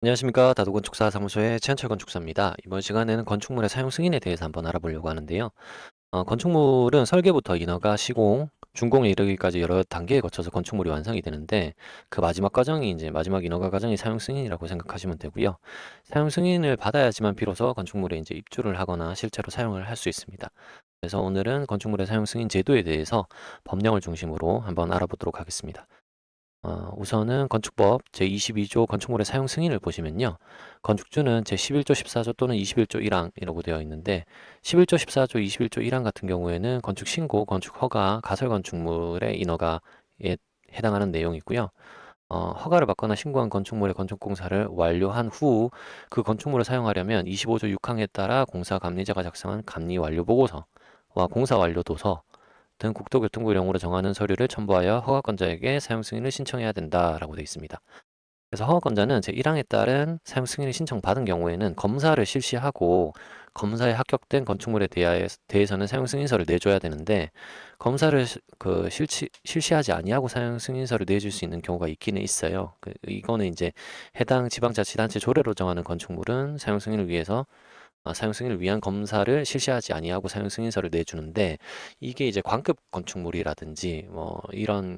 안녕하십니까. 다도건축사 사무소의 최현철 건축사입니다. 이번 시간에는 건축물의 사용 승인에 대해서 한번 알아보려고 하는데요. 건축물은 설계부터 인허가, 시공, 준공에 이르기까지 여러 단계에 거쳐서 건축물이 완성이 되는데 그 마지막 과정이 이제 마지막 인허가 과정이 사용 승인이라고 생각하시면 되고요. 사용 승인을 받아야지만 비로소 건축물에 이제 입주를 하거나 실제로 사용을 할 수 있습니다. 그래서 오늘은 건축물의 사용 승인 제도에 대해서 법령을 중심으로 한번 알아보도록 하겠습니다. 우선은 건축법 제22조 건축물의 사용 승인을 보시면요. 건축주는 제11조 14조 또는 21조 1항이라고 되어 있는데 11조 14조 21조 1항 같은 경우에는 건축 신고, 건축 허가, 가설 건축물의 인허가에 해당하는 내용이고요. 허가를 받거나 신고한 건축물의 건축공사를 완료한 후 그 건축물을 사용하려면 25조 6항에 따라 공사 감리자가 작성한 감리 완료 보고서와 공사 완료 도서 등 국토교통부령으로 정하는 서류를 첨부하여 허가권자에게 사용 승인을 신청해야 된다라고 되어 있습니다. 그래서 허가권자는 제1항에 따른 사용 승인을 신청받은 경우에는 검사를 실시하고 검사에 합격된 건축물에 대해서는 사용 승인서를 내줘야 되는데 검사를 실시하지 아니하고 사용 승인서를 내줄 수 있는 경우가 있기는 있어요. 이거는 이제 해당 지방자치단체 조례로 정하는 건축물은 사용 승인을 위한 검사를 실시하지 아니하고 사용 승인서를 내주는데 이게 이제 광급 건축물이라든지 뭐 이런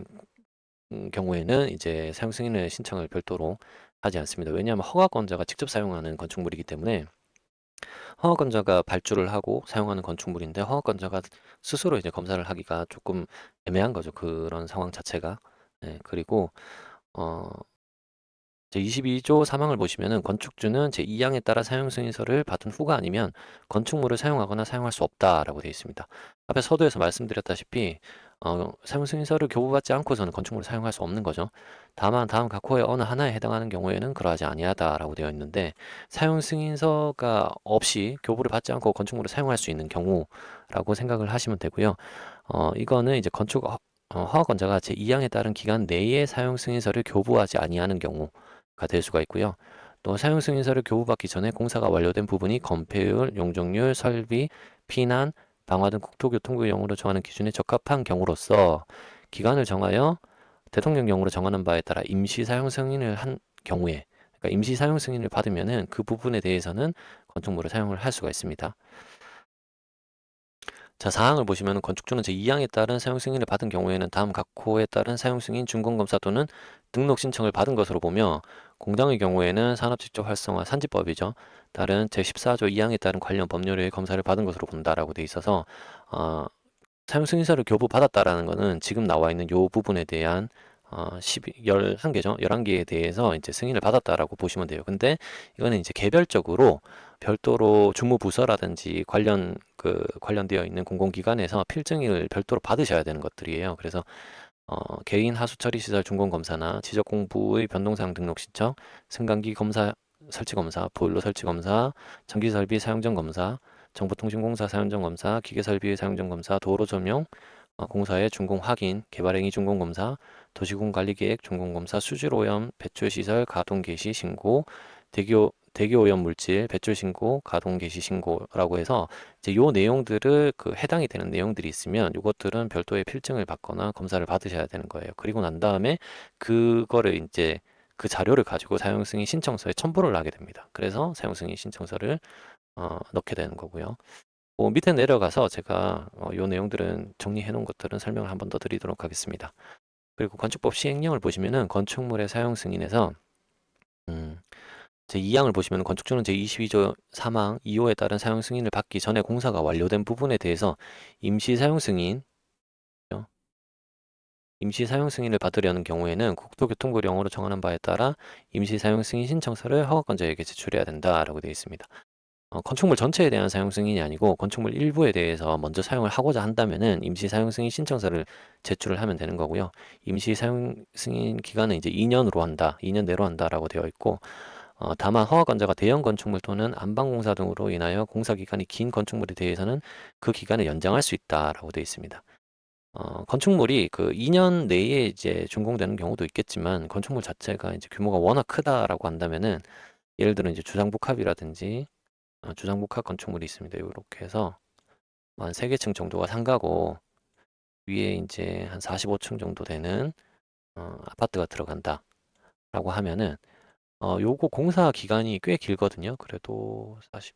경우에는 이제 사용 승인을 신청을 별도로 하지 않습니다. 왜냐하면 허가권자가 직접 사용하는 건축물이기 때문에 허가권자가 발주를 하고 사용하는 건축물인데 허가권자가 스스로 이제 검사를 하기가 조금 애매한 거죠. 그런 상황 자체가. 네, 그리고 어, 제22조 3항을 보시면은 건축주는 제2항에 따라 사용 승인서를 받은 후가 아니면 건축물을 사용하거나 사용할 수 없다라고 되어 있습니다. 앞에 서두에서 말씀드렸다시피 사용 승인서를 교부받지 않고서는 건축물을 사용할 수 없는 거죠. 다만 다음 각 호의 어느 하나에 해당하는 경우에는 그러하지 아니하다라고 되어 있는데 사용 승인서가 없이 교부를 받지 않고 건축물을 사용할 수 있는 경우라고 생각을 하시면 되고요. 이거는 이제 허가권자가 제2항에 따른 기간 내에 사용 승인서를 교부하지 아니하는 경우가 될 수가 있고요. 또 사용 승인서를 교부받기 전에 공사가 완료된 부분이 건폐율, 용적률, 설비, 피난, 방화 등 국토교통부령으로 정하는 기준에 적합한 경우로서 기간을 정하여 대통령령으로 정하는 바에 따라 임시 사용 승인을 한 경우에 그러니까 임시 사용 승인을 받으면은 그 부분에 대해서는 건축물을 사용을 할 수가 있습니다. 자, 사항을 보시면 건축주는 제2항에 따른 사용 승인을 받은 경우에는 다음 각 호에 따른 사용 승인 준공검사 또는 등록 신청을 받은 것으로 보며 공장의 경우에는 산업직접 활성화 산지법이죠. 다른 제14조 2항에 따른 관련 법률의 검사를 받은 것으로 본다라고 돼 있어서 어, 사용 승인서를 교부받았다라는 것은 지금 나와 있는 요 부분에 대한 11개죠. 11개에 대해서 이제 승인을 받았다라고 보시면 돼요. 근데 이거는 이제 개별적으로 별도로 주무부서라든지 관련되어 있는 공공기관에서 필증을 별도로 받으셔야 되는 것들이에요. 그래서 개인 하수처리시설 준공검사나 지적공부의 변동사항 등록 신청, 승강기 검사, 설치검사, 보일러 설치검사, 전기설비 사용전 검사, 정보통신공사 사용전 검사, 기계설비의 사용전 검사, 도로 점용, 공사의 준공 확인, 개발행위 준공 검사, 도시공 관리계획 준공 검사, 수질 오염, 배출 시설 가동 개시 신고, 대기 오염 물질 배출 신고, 가동 개시 신고라고 해서 이제 요 내용들을 해당이 되는 내용들이 있으면 요것들은 별도의 필증을 받거나 검사를 받으셔야 되는 거예요. 그리고 난 다음에 그거를 이제 그 자료를 가지고 사용승인 신청서에 첨부를 하게 됩니다. 그래서 사용승인 신청서를 넣게 되는 거고요. 밑에 내려가서 제가 요 내용들은 정리해 놓은 것들은 설명을 한번 더 드리도록 하겠습니다. 그리고 건축법 시행령을 보시면은 건축물의 사용 승인에서 음, 제2항을 보시면 건축주는 제22조 3항 2호에 따른 사용 승인을 받기 전에 공사가 완료된 부분에 대해서 임시 사용 승인 임시 사용 승인을 받으려는 경우에는 국토교통부령으로 정하는 바에 따라 임시 사용 승인 신청서를 허가권자에게 제출해야 된다라고 되어 있습니다. 건축물 전체에 대한 사용 승인이 아니고 건축물 일부에 대해서 먼저 사용을 하고자 한다면은 임시 사용 승인 신청서를 제출을 하면 되는 거고요. 임시 사용 승인 기간은 이제 2년으로 한다, 2년 내로 한다라고 되어 있고, 다만 허가권자가 대형 건축물 또는 안방공사 등으로 인하여 공사 기간이 긴 건축물에 대해서는 그 기간을 연장할 수 있다라고 되어 있습니다. 건축물이 그 2년 내에 이제 준공되는 경우도 있겠지만 건축물 자체가 이제 규모가 워낙 크다라고 한다면은 예를 들어 이제 주상복합이라든지 주상복합 건축물이 있습니다. 요렇게 해서 한 3개층 정도가 상가고 위에 이제 한 45층 정도 되는 아파트가 들어간다라고 하면은 요거 공사 기간이 꽤 길거든요. 그래도 40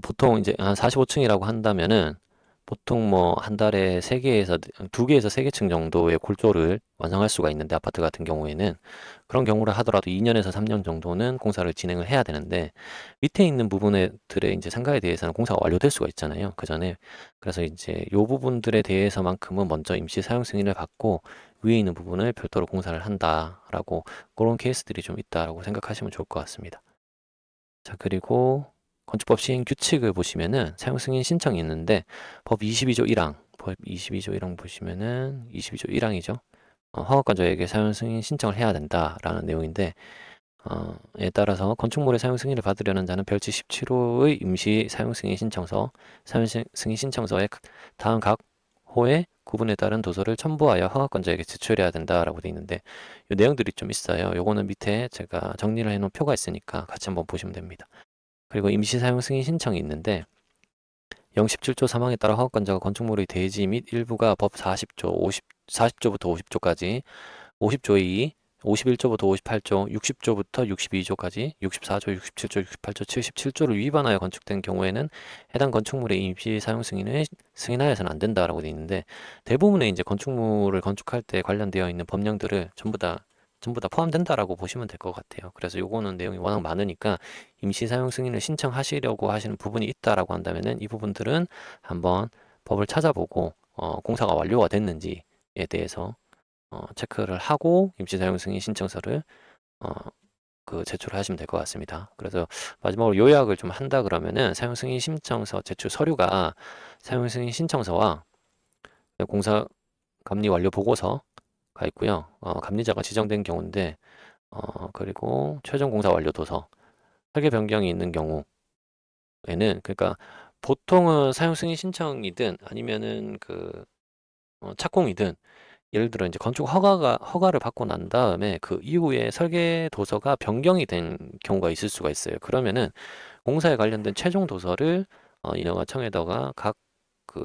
보통 이제 한 45층이라고 한다면은 보통 뭐 한 달에 3개에서 2개에서 3개 층 정도의 골조를 완성할 수가 있는데, 아파트 같은 경우에는 그런 경우를 하더라도 2년에서 3년 정도는 공사를 진행을 해야 되는데, 밑에 있는 부분들의 이제 상가에 대해서는 공사가 완료될 수가 있잖아요, 그 전에. 그래서 이제 요 부분들에 대해서만큼은 먼저 임시 사용 승인을 받고 위에 있는 부분을 별도로 공사를 한다라고, 그런 케이스들이 좀 있다라고 생각하시면 좋을 것 같습니다. 자, 그리고 건축법 시행 규칙을 보시면은 사용 승인 신청이 있는데, 법 22조 1항, 법 22조 1항 보시면은 22조 1항이죠. 허가권자에게 사용 승인 신청을 해야 된다라는 내용인데, 에 따라서 건축물의 사용 승인을 받으려는 자는 별지 17호의 임시 사용 승인 신청서, 사용 승인 신청서에 다음 각 호의 구분에 따른 도서를 첨부하여 허가권자에게 제출해야 된다라고 되어 있는데, 이 내용들이 좀 있어요. 요거는 밑에 제가 정리를 해놓은 표가 있으니까 같이 한번 보시면 됩니다. 그리고 임시 사용 승인 신청이 있는데, 017조 사망에 따라 허가권자가 건축물의 대지 및 일부가 법 40조, 40조부터 50조까지, 50조의 2, 51조부터 58조, 60조부터 62조까지, 64조, 67조, 68조, 77조를 위반하여 건축된 경우에는 해당 건축물의 임시 사용 승인을 승인하여서는 안 된다라고 되어 있는데, 대부분의 이제 건축물을 건축할 때 관련되어 있는 법령들을 전부 다 포함된다라고 보시면 될 것 같아요. 그래서 요거는 내용이 워낙 많으니까 임시 사용 승인을 신청하시려고 하시는 부분이 있다라고 한다면은 이 부분들은 한번 법을 찾아보고 공사가 완료가 됐는지에 대해서 체크를 하고 임시 사용 승인 신청서를 어, 제출하시면 될 것 같습니다. 그래서 마지막으로 요약을 좀 한다 그러면은 사용 승인 신청서 제출 서류가 사용 승인 신청서와 공사 감리 완료 보고서가 있고요. 감리자가 지정된 경우인데, 그리고 최종 공사 완료 도서, 설계 변경이 있는 경우에는, 그러니까 보통은 사용 승인 신청이든 아니면은 착공이든, 예를 들어 이제 건축 허가를 받고 난 다음에 그 이후에 설계 도서가 변경이 된 경우가 있을 수가 있어요. 그러면은 공사에 관련된 최종 도서를 인허가 청에다가 각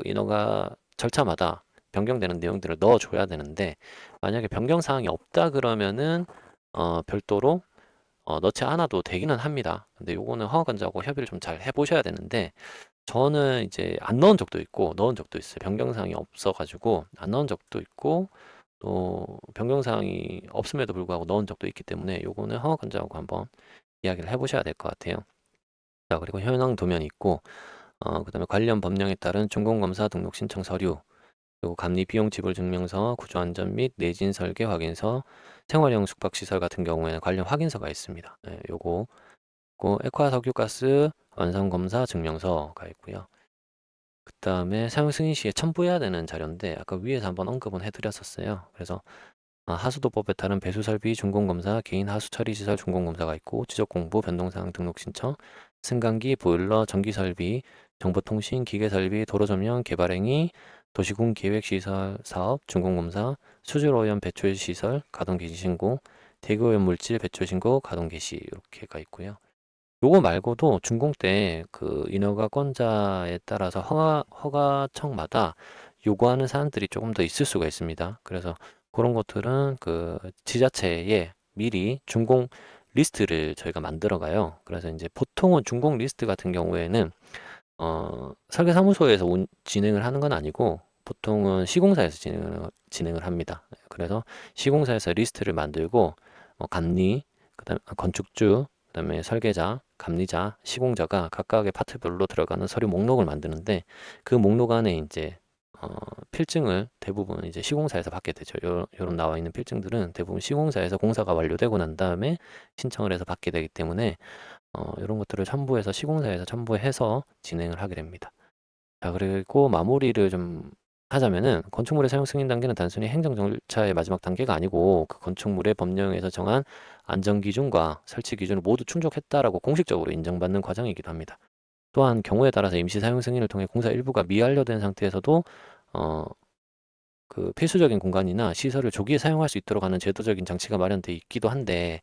인허가 절차마다 변경되는 내용들을 넣어줘야 되는데, 만약에 변경 사항이 없다 그러면은 별도로 넣지 않아도 되기는 합니다. 근데 요거는 허가관자하고 협의를 좀 잘 해보셔야 되는데, 저는 이제 안 넣은 적도 있고 넣은 적도 있어요. 변경사항이 없어가지고 안 넣은 적도 있고, 또 변경사항이 없음에도 불구하고 넣은 적도 있기 때문에 요거는 허가관자하고 한번 이야기를 해보셔야 될 것 같아요. 자, 그리고 현황 도면이 있고, 그다음에 관련 법령에 따른 준공검사 등록 신청 서류, 그리고 감리 비용 지불 증명서, 구조 안전 및 내진 설계 확인서, 생활용 숙박시설 같은 경우에는 관련 확인서가 있습니다. 네, 요거 액화 석유가스 완성 검사 증명서가 있고요. 그 다음에 사용 승인 시에 첨부해야 되는 자료인데, 아까 위에서 한번 언급은 해드렸었어요. 그래서 하수도법에 따른 배수설비 준공검사, 개인 하수처리시설 준공검사가 있고, 지적공부, 변동사항 등록 신청, 승강기, 보일러, 전기설비, 정보통신, 기계설비, 도로점령, 개발행위, 도시군 계획시설 사업, 준공검사, 수질오염 배출시설, 가동개시 신고, 대기오염 물질 배출신고, 가동개시 이렇게가 있고요. 요거 말고도 준공 때 인허가권자에 따라서 허가청마다 요구하는 사항들이 조금 더 있을 수가 있습니다. 그래서 그런 것들은 지자체에 미리 준공 리스트를 저희가 만들어 가요. 그래서 이제 보통은 준공 리스트 같은 경우에는 설계사무소에서 진행을 하는 건 아니고 보통은 시공사에서 진행을 합니다. 그래서 시공사에서 리스트를 만들고 감리, 그다음 건축주, 그다음에 설계자, 감리자, 시공자가 각각의 파트별로 들어가는 서류 목록을 만드는데, 그 목록 안에 이제 필증을 대부분 이제 시공사에서 받게 되죠. 요런 나와 있는 필증들은 대부분 시공사에서 공사가 완료되고 난 다음에 신청을 해서 받게 되기 때문에 이런 것들을 첨부해서 시공사에서 첨부해서 진행을 하게 됩니다. 자, 그리고 마무리를 좀 하자면은 건축물의 사용 승인 단계는 단순히 행정 절차의 마지막 단계가 아니고 그 건축물의 법령에서 정한 안전 기준과 설치 기준을 모두 충족했다라고 공식적으로 인정받는 과정이기도 합니다. 또한 경우에 따라서 임시 사용 승인을 통해 공사 일부가 미완료된 상태에서도 어, 필수적인 공간이나 시설을 조기에 사용할 수 있도록 하는 제도적인 장치가 마련돼 있기도 한데,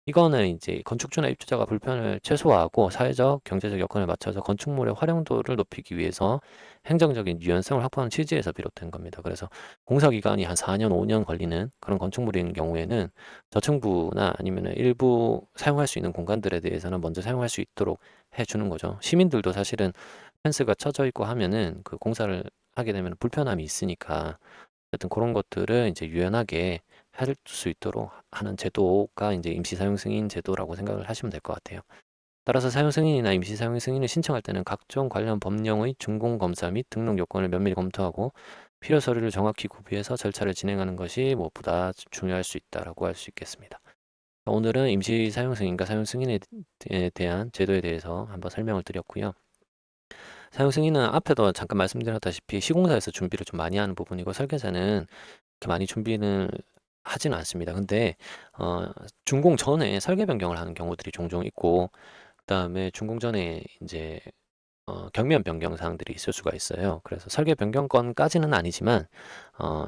이거는 이제 건축주나 입주자가 불편을 최소화하고 사회적, 경제적 여건에 맞춰서 건축물의 활용도를 높이기 위해서 행정적인 유연성을 확보하는 취지에서 비롯된 겁니다. 그래서 공사 기간이 한 4년, 5년 걸리는 그런 건축물인 경우에는 저층부나 아니면 일부 사용할 수 있는 공간들에 대해서는 먼저 사용할 수 있도록 해주는 거죠. 시민들도 사실은 펜스가 쳐져 있고 하면은 그 공사를 하게 되면 불편함이 있으니까 어쨌든 그런 것들을 이제 유연하게 할 수 있도록 하는 제도가 이제 임시 사용 승인 제도라고 생각을 하시면 될 것 같아요. 따라서 사용 승인이나 임시 사용 승인을 신청할 때는 각종 관련 법령의 준공 검사 및 등록 요건을 면밀히 검토하고 필요 서류를 정확히 구비해서 절차를 진행하는 것이 무엇보다 중요할 수 있다라고 할 수 있겠습니다. 오늘은 임시 사용 승인과 사용 승인에 대한 제도에 대해서 한번 설명을 드렸고요. 사용 승인은 앞에도 잠깐 말씀드렸다시피 시공사에서 준비를 좀 많이 하는 부분이고 설계자는 그렇게 많이 준비는 하지는 않습니다. 근데 준공 전에 설계 변경을 하는 경우들이 종종 있고 그다음에 준공 전에 이제 경면 변경 사항들이 있을 수가 있어요. 그래서 설계 변경건까지는 아니지만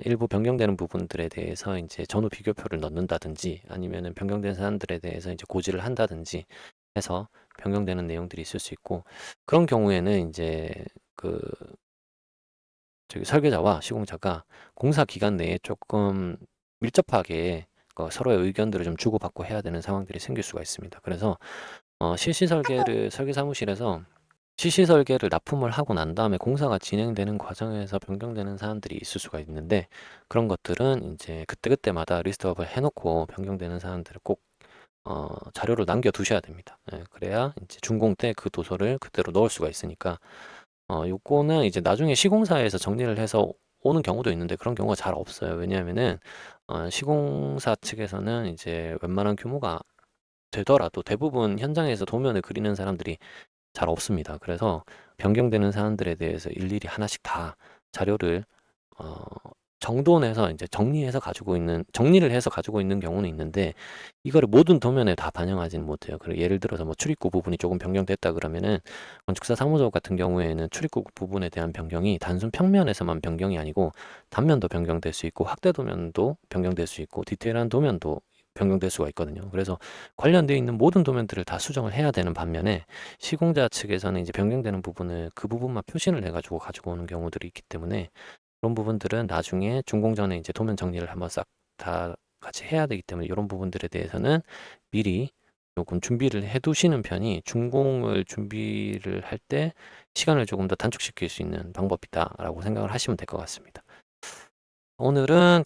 일부 변경되는 부분들에 대해서 이제 전후 비교표를 넣는다든지 아니면은 변경된 사안들에 대해서 이제 고지를 한다든지 해서 변경되는 내용들이 있을 수 있고 그런 경우에는 이제 그 저기 설계자와 시공자가 공사 기간 내에 조금 밀접하게 서로의 의견들을 좀 주고받고 해야 되는 상황들이 생길 수가 있습니다. 그래서 실시 설계를 설계 사무실에서 실시 설계를 납품을 하고 난 다음에 공사가 진행되는 과정에서 변경되는 사안들이 있을 수가 있는데 그런 것들은 이제 그때그때마다 리스트업을 해놓고 변경되는 사안들을 꼭 자료를 남겨 두셔야 됩니다. 예, 그래야 이제 준공 때 그 도서를 그대로 넣을 수가 있으니까 요거는 이제 나중에 시공사에서 정리를 해서 오는 경우도 있는데 그런 경우가 잘 없어요. 왜냐하면은 시공사 측에서는 이제 웬만한 규모가 되더라도 대부분 현장에서 도면을 그리는 사람들이 잘 없습니다. 그래서 변경되는 사안들에 대해서 일일이 하나씩 다 자료를 어 정돈해서 이제 정리를 해서 가지고 있는 경우는 있는데 이거를 모든 도면에 다 반영하지는 못해요. 그리고 예를 들어서 뭐 출입구 부분이 조금 변경됐다 그러면은 건축사 사무소 같은 경우에는 출입구 부분에 대한 변경이 단순 평면에서만 변경이 아니고 단면도 변경될 수 있고 확대 도면도 변경될 수 있고 디테일한 도면도 변경될 수가 있거든요. 그래서 관련되어 있는 모든 도면들을 다 수정을 해야 되는 반면에 시공자 측에서는 이제 변경되는 부분을 그 부분만 표시를 해가지고 가지고 오는 경우들이 있기 때문에 그런 부분들은 나중에 준공 전에 이제 도면 정리를 한번 싹 다 같이 해야 되기 때문에 이런 부분들에 대해서는 미리 조금 준비를 해 두시는 편이 준공을 준비를 할 때 시간을 조금 더 단축시킬 수 있는 방법이다라고 생각을 하시면 될 것 같습니다. 오늘은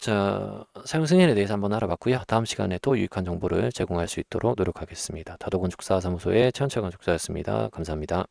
사용 승인에 대해서 한번 알아봤고요. 다음 시간에 또 유익한 정보를 제공할 수 있도록 노력하겠습니다. 다도건축사 사무소의 최현철 건축사였습니다. 감사합니다.